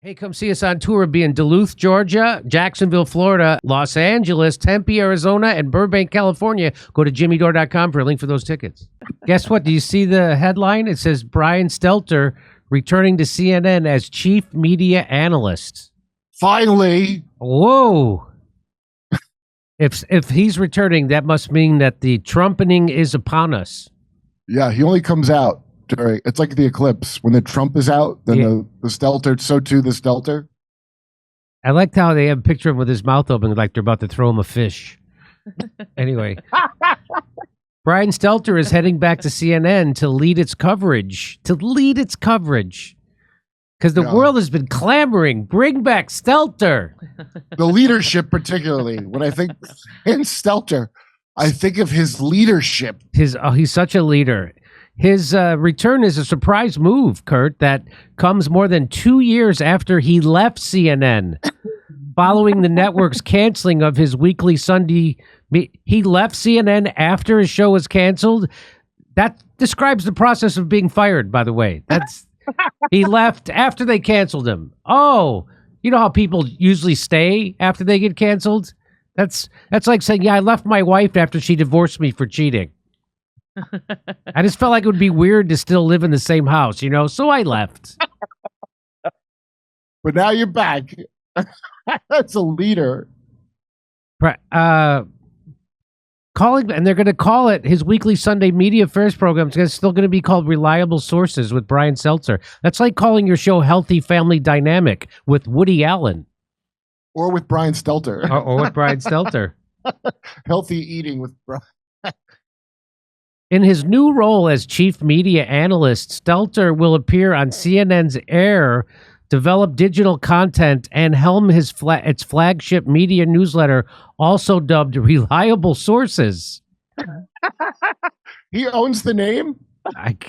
Hey, come see us on tour. We'll be in Duluth, Georgia, Jacksonville, Florida, Los Angeles, Tempe, Arizona, and Burbank, California. Go to jimmydore.com for a link for those tickets. Guess what? Do you see the headline? It says Brian Stelter returning to CNN as chief media analyst. Finally. Whoa. If he's returning, that must mean that the trumpeting is upon us. Yeah, he only comes out during, it's like the eclipse. When the Trump is out, then the Stelter, so too the Stelter. I liked how they have a picture of him with his mouth open like they're about to throw him a fish. Anyway. Brian Stelter is heading back to CNN to lead its coverage. Because the world has been clamoring, bring back Stelter. The leadership, particularly. When I think in Stelter, I think of his leadership. He's such a leader. His return is a surprise move, Kurt, that comes more than 2 years after he left CNN, following the network's canceling of his weekly Sunday. He left CNN after his show was canceled. That describes the process of being fired, by the way. He left after they canceled him. Oh, you know how people usually stay after they get canceled? That's like saying, yeah, I left my wife after she divorced me for cheating. I just felt like it would be weird to still live in the same house, so I left. But now you're back. That's a leader. Calling, and they're going to call it his weekly Sunday media affairs program. It's still going to be called Reliable Sources with Brian Stelter. That's like calling your show Healthy Family Dynamic with Woody Allen. Or with Brian Stelter. Or with Brian Stelter. Healthy eating with Brian. In his new role as chief media analyst, Stelter will appear on CNN's Air, develop digital content, and helm its flagship media newsletter, also dubbed Reliable Sources. He owns the name? It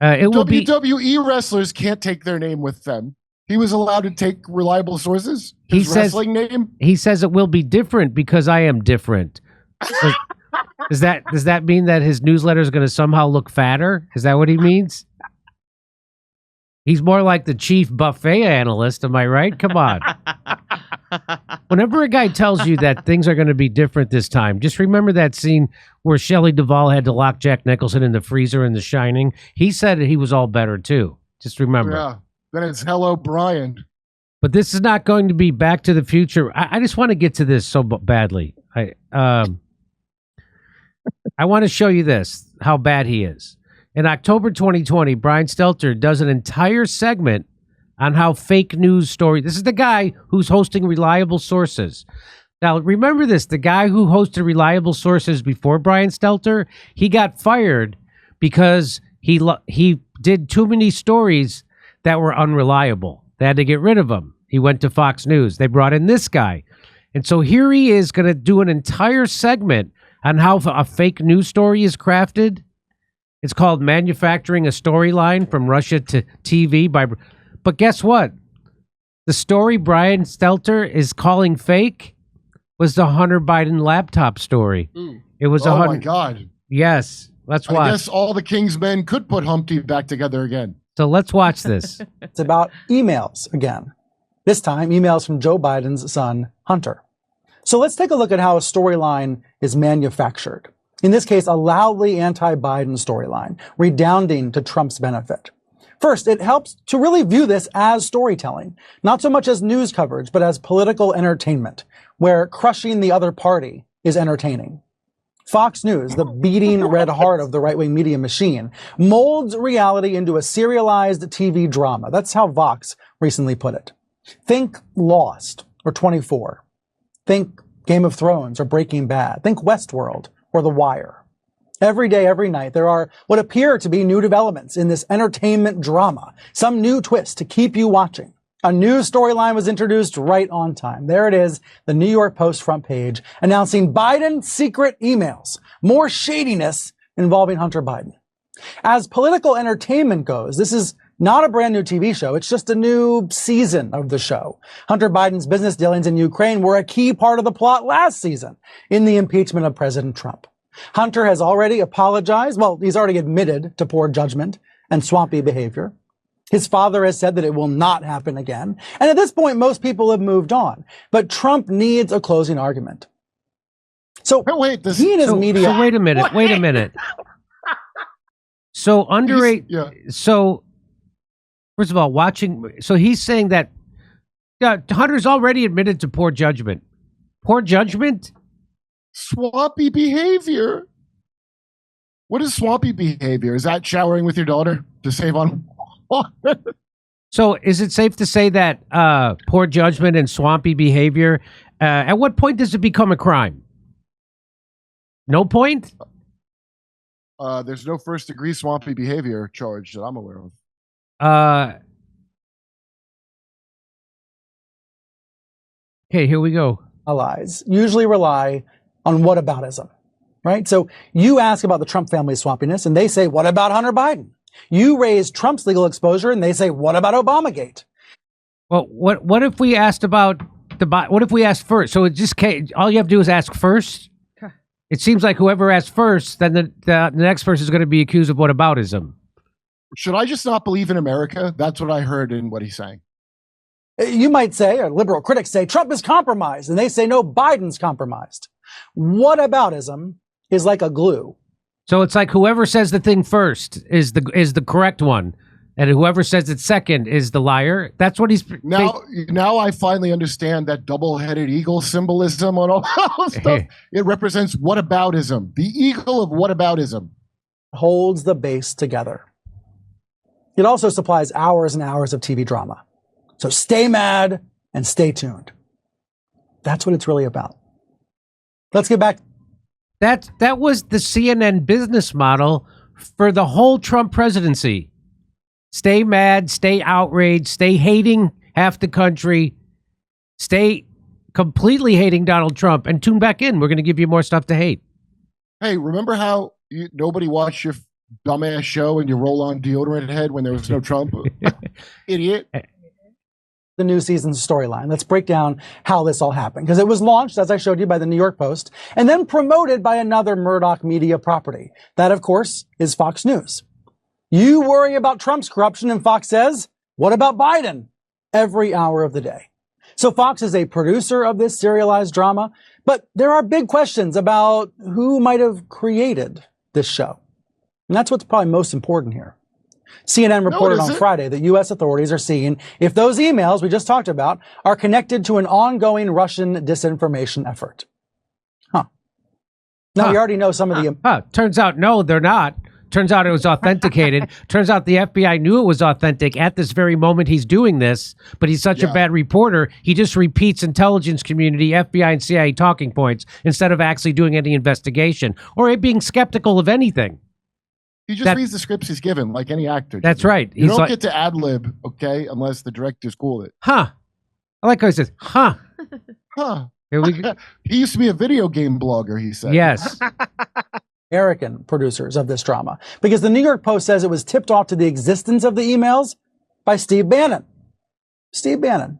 will WWE wrestlers can't take their name with them. He was allowed to take Reliable Sources? His wrestling name? He says it will be different because I am different. Does that mean that his newsletter is going to somehow look fatter? Is that what he means? He's more like the chief buffet analyst. Am I right? Come on. Whenever a guy tells you that things are going to be different this time, just remember that scene where Shelley Duvall had to lock Jack Nicholson in the freezer in The Shining. He said he was all better too. Just remember. Yeah. Then it's hello, Brian. But this is not going to be Back to the Future. I just want to get to this so badly. I want to show you this, how bad he is. In October 2020, Brian Stelter does an entire segment on how fake news story. This is the guy who's hosting Reliable Sources. Now, remember this, the guy who hosted Reliable Sources before Brian Stelter, he got fired because he did too many stories that were unreliable. They had to get rid of him. He went to Fox News. They brought in this guy. And so here he is going to do an entire segment on how a fake news story is crafted. It's called Manufacturing a Storyline from Russia to TV. But guess what? The story Brian Stelter is calling fake was the Hunter Biden laptop story. It was my God. Yes. Let's watch. I guess all the King's men could put Humpty back together again. So let's watch this. It's about emails again. This time, emails from Joe Biden's son, Hunter. So let's take a look at how a storyline is manufactured. In this case, a loudly anti-Biden storyline, redounding to Trump's benefit. First, it helps to really view this as storytelling, not so much as news coverage, but as political entertainment, where crushing the other party is entertaining. Fox News, the beating red heart of the right-wing media machine, molds reality into a serialized TV drama. That's how Vox recently put it. Think Lost or 24. Think Game of Thrones or Breaking Bad. Think Westworld or The Wire. Every day, every night, there are what appear to be new developments in this entertainment drama. Some new twist to keep you watching. A new storyline was introduced right on time. There it is, the New York Post front page, announcing Biden secret emails. More shadiness involving Hunter Biden. As political entertainment goes, this is not a brand new TV show. It's just a new season of the show. Hunter Biden's business dealings in Ukraine were a key part of the plot last season in the impeachment of President Trump. Hunter has already apologized. Well, he's already admitted to poor judgment and swampy behavior. His father has said that it will not happen again. And at this point, most people have moved on. But Trump needs a closing argument. So wait, he and his media... So wait a minute. So So first of all, so he's saying that Hunter's already admitted to poor judgment. Poor judgment? Swampy behavior. What is swampy behavior? Is that showering with your daughter to save on water? So is it safe to say that poor judgment and swampy behavior, at what point does it become a crime? No point? There's no first-degree swampy behavior charge that I'm aware of. Okay, here we go. Allies usually rely on whataboutism, right? So you ask about the Trump family's swampiness, and they say, what about Hunter Biden? You raise Trump's legal exposure, and they say, what about Obamagate? Well, what if we asked about what if we asked first? So it just all you have to do is ask first? It seems like whoever asks first, then the next person is going to be accused of whataboutism. Should I just not believe in America? That's what I heard in what he's saying. You might say, or liberal critics say, Trump is compromised, and they say, no, Biden's compromised. Whataboutism is like a glue. So it's like whoever says the thing first is the correct one, and whoever says it second is the liar. That's what he's... Now I finally understand that double-headed eagle symbolism on all stuff. It represents whataboutism, the eagle of whataboutism. Holds the base together. It also supplies hours and hours of TV drama. So stay mad and stay tuned. That's what it's really about. Let's get back. That was the CNN business model for the whole Trump presidency. Stay mad, stay outraged, stay hating half the country, stay completely hating Donald Trump, and tune back in. We're going to give you more stuff to hate. Hey, remember how nobody watched your dumbass show and you roll on deodorant head when there was no Trump? Idiot. The new season's storyline. Let's break down how this all happened, because it was launched, as I showed you, by the New York Post and then promoted by another Murdoch media property. That, of course, is Fox News. You worry about Trump's corruption, and Fox says, what about Biden? Every hour of the day. So Fox is a producer of this serialized drama, but there are big questions about who might have created this show. And that's what's probably most important here. CNN reported on Friday that U.S. authorities are seeing if those emails we just talked about are connected to an ongoing Russian disinformation effort. Now, we already know some of the... Turns out, no, they're not. Turns out it was authenticated. Turns out the FBI knew it was authentic at this very moment he's doing this, but he's such a bad reporter, he just repeats intelligence community, FBI, and CIA talking points instead of actually doing any investigation or being skeptical of anything. He just reads the scripts he's given, like any actor. That's right. You don't get to ad-lib, okay, unless the director's cool with it. I like how he says, Here we go. He used to be a video game blogger, he said. Yes. American producers of this drama, because the New York Post says it was tipped off to the existence of the emails by Steve Bannon. Steve Bannon.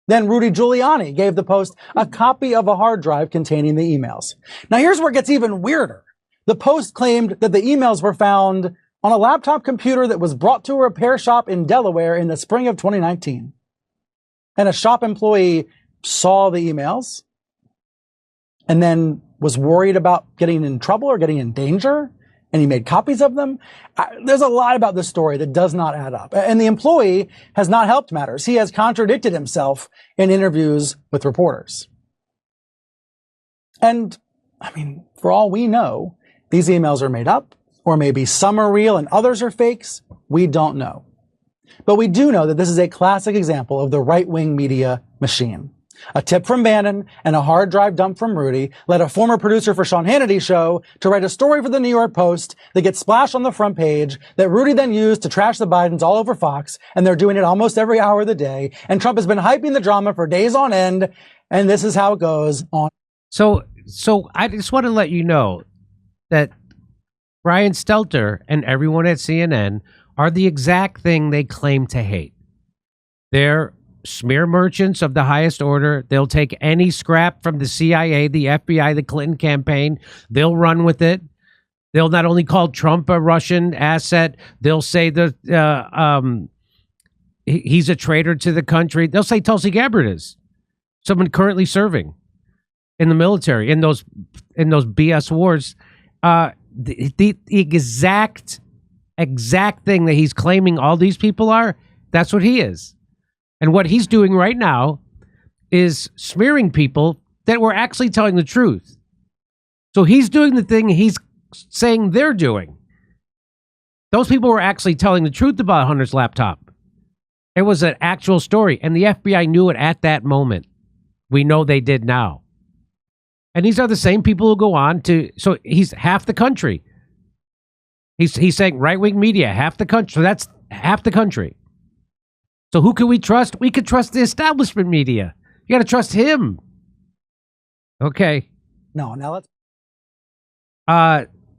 Then Rudy Giuliani gave the Post a copy of a hard drive containing the emails. Now here's where it gets even weirder. The Post claimed that the emails were found on a laptop computer that was brought to a repair shop in Delaware in the spring of 2019. And a shop employee saw the emails and then was worried about getting in trouble or getting in danger, and he made copies of them. There's a lot about this story that does not add up. And the employee has not helped matters. He has contradicted himself in interviews with reporters. And, I mean, for all we know, these emails are made up, or maybe some are real and others are fakes. We don't know. But we do know that this is a classic example of the right-wing media machine. A tip from Bannon and a hard drive dump from Rudy led a former producer for Sean Hannity's show to write a story for the New York Post that gets splashed on the front page that Rudy then used to trash the Bidens all over Fox, and they're doing it almost every hour of the day. And Trump has been hyping the drama for days on end, and this is how it goes on. So I just want to let you know that Brian Stelter and everyone at CNN are the exact thing they claim to hate. They're smear merchants of the highest order. They'll take any scrap from the CIA, the FBI, the Clinton campaign. They'll run with it. They'll not only call Trump a Russian asset, they'll say the he's a traitor to the country. They'll say Tulsi Gabbard is someone currently serving in the military in those BS wars. The exact thing that he's claiming all these people are, that's what he is. And what he's doing right now is smearing people that were actually telling the truth. So he's doing the thing he's saying they're doing. Those people were actually telling the truth about Hunter's laptop. It was an actual story, and the FBI knew it at that moment. We know they did now. And these are the same people who go on to, so he's half the country. He's saying right-wing media, half the country. So that's half the country. So who can we trust? We could trust the establishment media. You got to trust him. Okay. No, now let's.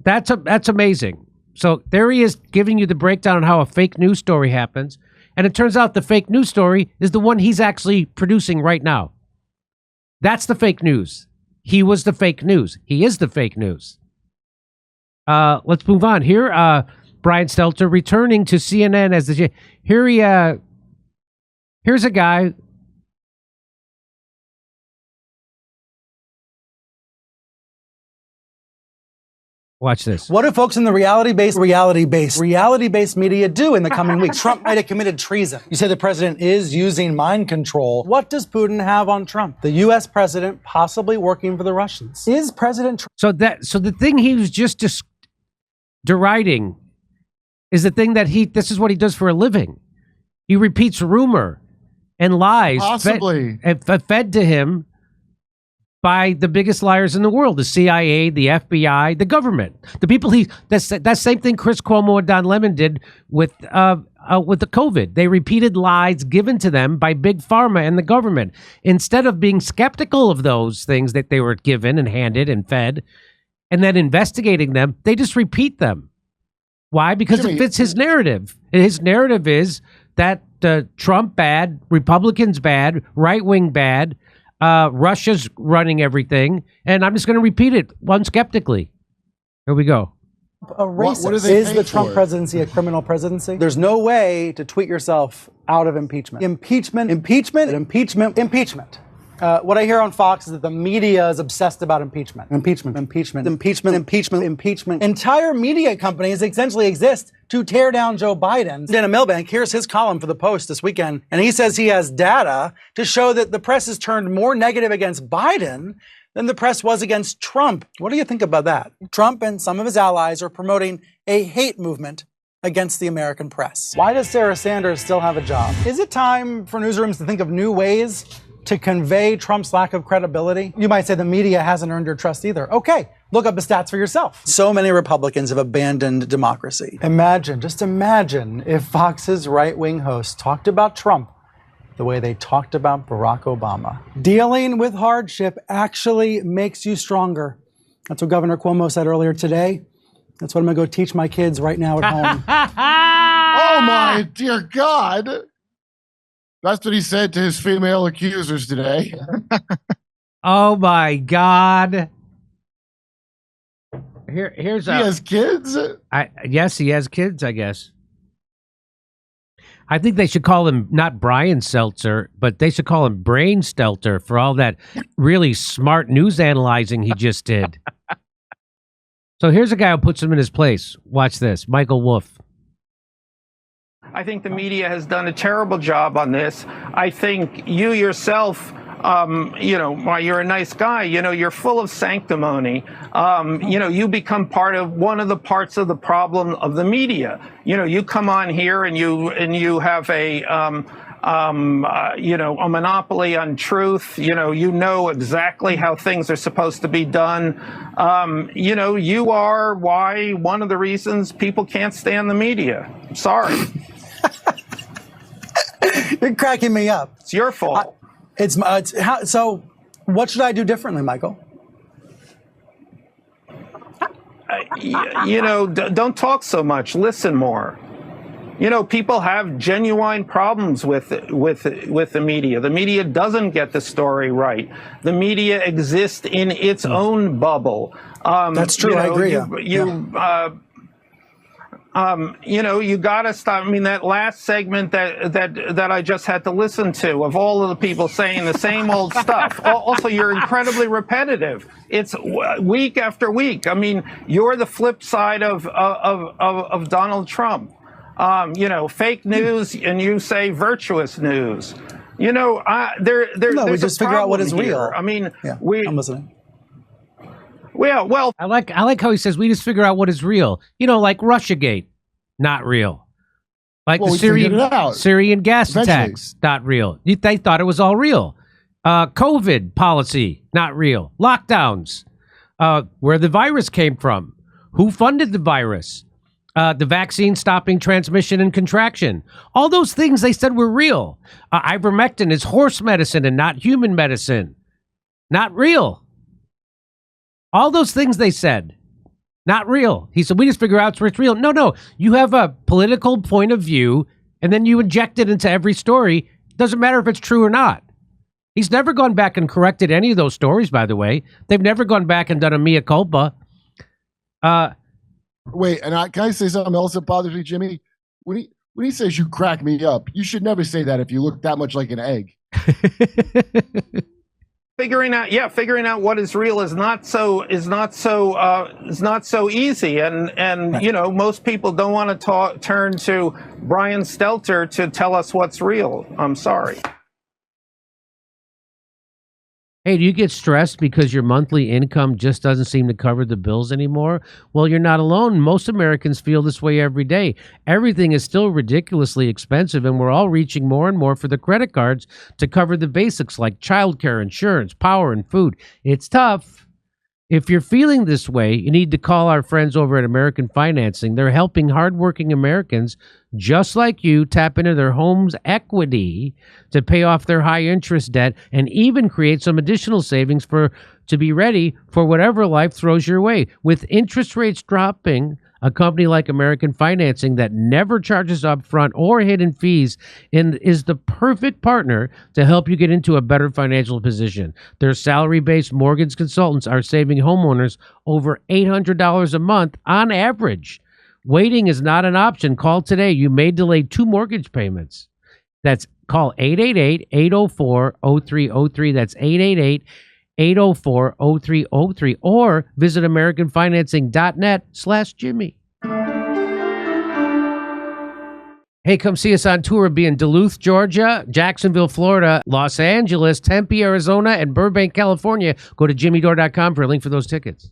That's amazing. So there he is giving you the breakdown on how a fake news story happens. And it turns out the fake news story is the one he's actually producing right now. That's the fake news. He was the fake news. He is the fake news. Let's move on. Here, Brian Stelter returning to CNN as the... Here's a guy... Watch this. What do folks in the reality-based media do in the coming weeks? Trump might have committed treason. You say the president is using mind control. What does Putin have on Trump? The U.S. president possibly working for the Russians. Is President Trump... So the thing he was just deriding is the thing that this is what he does for a living. He repeats rumor and lies Possibly. fed to him by the biggest liars in the world, the CIA, the FBI, the government, the people that same thing Chris Cuomo and Don Lemon did with the COVID. They repeated lies given to them by Big Pharma and the government. Instead of being skeptical of those things that they were given and handed and fed, and then investigating them, they just repeat them. Why? Because Jimmy, it fits his narrative. And his narrative is that Trump bad, Republicans bad, right-wing bad, Russia's running everything, and I'm just going to repeat it unskeptically. Here we go. A racist. What do they Is pay the Trump for? presidency a criminal presidency? There's no way to tweet yourself out of impeachment. Impeachment. What I hear on Fox is that the media is obsessed about impeachment. Impeachment. Entire media companies essentially exist to tear down Joe Biden. Dana Milbank, here's his column for the Post this weekend, and he says he has data to show that the press has turned more negative against Biden than the press was against Trump. What do you think about that? Trump and some of his allies are promoting a hate movement against the American press. Why does Sarah Sanders still have a job? Is it time for newsrooms to think of new ways to convey Trump's lack of credibility? You might say the media hasn't earned your trust either. Okay, look up the stats for yourself. So many Republicans have abandoned democracy. Just imagine if Fox's right-wing hosts talked about Trump the way they talked about Barack Obama. Dealing with hardship actually makes you stronger. That's what Governor Cuomo said earlier today. That's what I'm going to go teach my kids right now at home. Oh my dear God. That's what he said to his female accusers today. Oh my God. Here's He has kids? yes, he has kids, I guess. I think they should call him not Brian Stelter, but they should call him Brain Stelter for all that really smart news analyzing he just did. So here's a guy who puts him in his place. Watch this. Michael Wolff. I think the media has done a terrible job on this. I think you yourself, while you're a nice guy, you're full of sanctimony. You become part of one of the parts of the problem of the media. You come on here and you have a monopoly on truth. You know exactly how things are supposed to be done. You are one of the reasons people can't stand the media. I'm sorry. You're cracking me up. It's your fault. So what should I do differently, Michael? Don't talk so much. Listen more. People have genuine problems with the media. The media doesn't get the story right. The media exists in its own bubble. That's true. I agree. You got to stop. I mean, that last segment that I just had to listen to of all of the people saying the same old stuff. Also, you're incredibly repetitive. It's week after week. I mean, you're the flip side of Donald Trump. Fake news, and you say virtuous news. No, we just figure out what is real. I mean, I'm listening. Well, I like how he says we just figure out what is real. Like Russiagate, not real. Like the Syrian gas attacks, not real. They thought it was all real. COVID policy, not real. Lockdowns, where the virus came from, who funded the virus, the vaccine stopping transmission and contraction. All those things they said were real. Ivermectin is horse medicine and not human medicine. Not real. All those things they said, not real. He said, we just figure out it's real. No. You have a political point of view, and then you inject it into every story. Doesn't matter if it's true or not. He's never gone back and corrected any of those stories, by the way. They've never gone back and done a mea culpa. Wait, and can I say something else that bothers me, Jimmy? When he says you crack me up, you should never say that if you look that much like an egg. Figuring out what is real is not so easy, and most people don't want to turn to Brian Stelter to tell us what's real. I'm sorry. Hey, do you get stressed because your monthly income just doesn't seem to cover the bills anymore? Well, you're not alone. Most Americans feel this way every day. Everything is still ridiculously expensive, and we're all reaching more and more for the credit cards to cover the basics like childcare, insurance, power, and food. It's tough. If you're feeling this way, you need to call our friends over at American Financing. They're helping hardworking Americans just like you tap into their home's equity to pay off their high interest debt and even create some additional savings to be ready for whatever life throws your way. With interest rates dropping, a company like American Financing that never charges upfront or hidden fees is the perfect partner to help you get into a better financial position. Their salary-based mortgage consultants are saving homeowners over $800 a month on average. Waiting is not an option. Call today. You may delay 2 mortgage payments. Call 888-804-0303. That's 888-804-0303, or visit AmericanFinancing.net/Jimmy. Hey, come see us on tour. We'll be in Duluth, Georgia, Jacksonville, Florida, Los Angeles, Tempe, Arizona, and Burbank, California. Go to jimmydore.com for a link for those tickets.